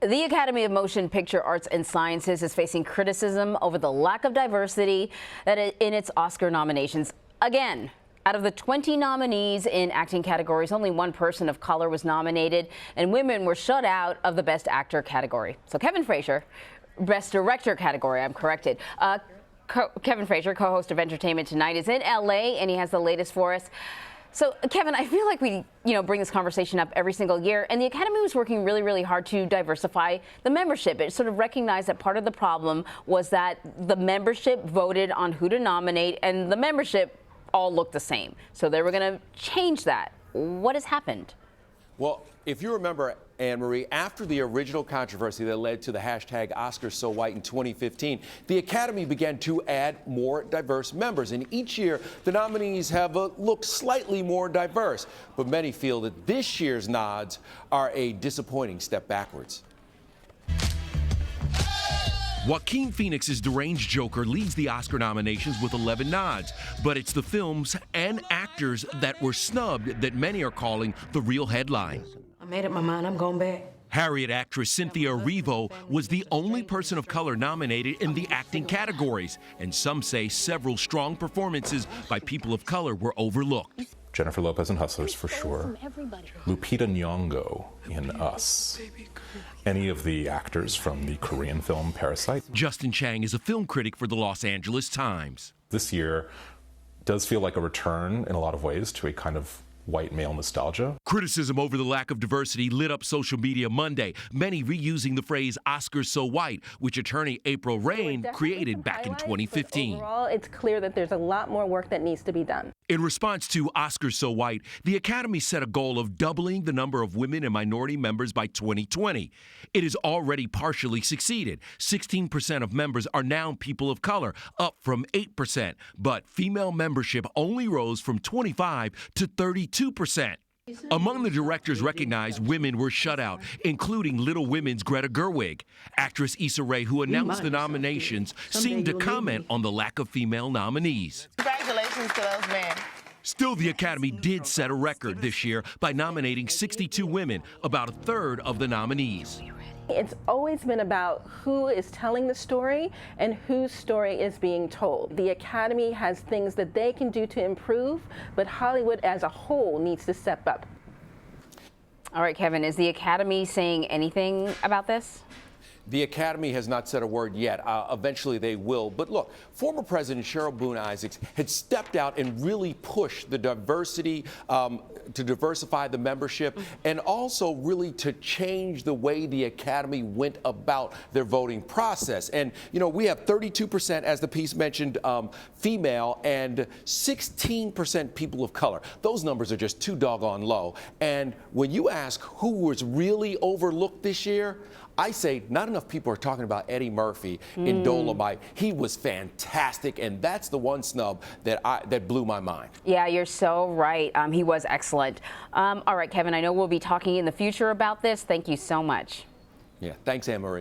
The Academy of Motion Picture Arts and Sciences is facing criticism over the lack of diversity in its Oscar nominations. Again, out of the 20 nominees in acting categories, only one person of color was nominated, and women were shut out of the Best Actor category. So Kevin Frazier, Best Director category, I'm corrected. Kevin Frazier, co-host of Entertainment Tonight, is in LA, and he has the latest for us. So, Kevin, I feel like we, bring this conversation up every single year, and the Academy was working really, really hard to diversify the membership. It sort of recognized that part of the problem was that the membership voted on who to nominate, and the membership all looked the same. So they were going to change that. What has happened? Well, if you remember, Anne-Marie, after the original controversy that led to the hashtag #OscarsSoWhite in 2015, the Academy began to add more diverse members. And each year, the nominees have looked slightly more diverse. But many feel that this year's nods are a disappointing step backwards. Joaquin Phoenix's deranged Joker leads the Oscar nominations with 11 nods, but it's the films and actors that were snubbed that many are calling the real headline. I made up my mind, I'm going back. Harriet actress Cynthia Erivo was the only person of color nominated in the acting categories, and some say several strong performances by people of color were overlooked. Jennifer Lopez in Hustlers, for sure. Lupita Nyong'o in Us. Any of the actors from the Korean film Parasite. Justin Chang is a film critic for the Los Angeles Times. This year does feel like a return in a lot of ways to a kind of white male nostalgia. Criticism over the lack of diversity lit up social media Monday, many reusing the phrase "Oscars so white," which attorney April Rain created back in 2015. Overall, it's clear that there's a lot more work that needs to be done. In response to Oscars so white, the Academy set a goal of doubling the number of women and minority members by 2020. It has already partially succeeded. 16% of members are now people of color, up from 8%, but female membership only rose from 25 to 32%. Among the directors recognized, women were shut out, including Little Women's Greta Gerwig. Actress Issa Rae, who announced the nominations, seemed to comment on the lack of female nominees. Congratulations to those men. Still, the Academy did set a record this year by nominating 62 women, about a third of the nominees. It's always been about who is telling the story and whose story is being told. The Academy has things that they can do to improve, but Hollywood as a whole needs to step up. All right, Kevin, is the Academy saying anything about this? The Academy has not said a word yet. Eventually they will. But look, former President Cheryl Boone Isaacs had stepped out and really pushed the diversity, to diversify the membership, and also really to change the way the Academy went about their voting process. And, we have 32%, as the piece mentioned, female, and 16% people of color. Those numbers are just too doggone low. And when you ask who was really overlooked this year, I say not enough people are talking about Eddie Murphy in Dolomite. He was fantastic, and that's the one snub that blew my mind. Yeah, you're so right. He was excellent. All right, Kevin, I know we'll be talking in the future about this. Thank you so much. Yeah, thanks, Anne-Marie.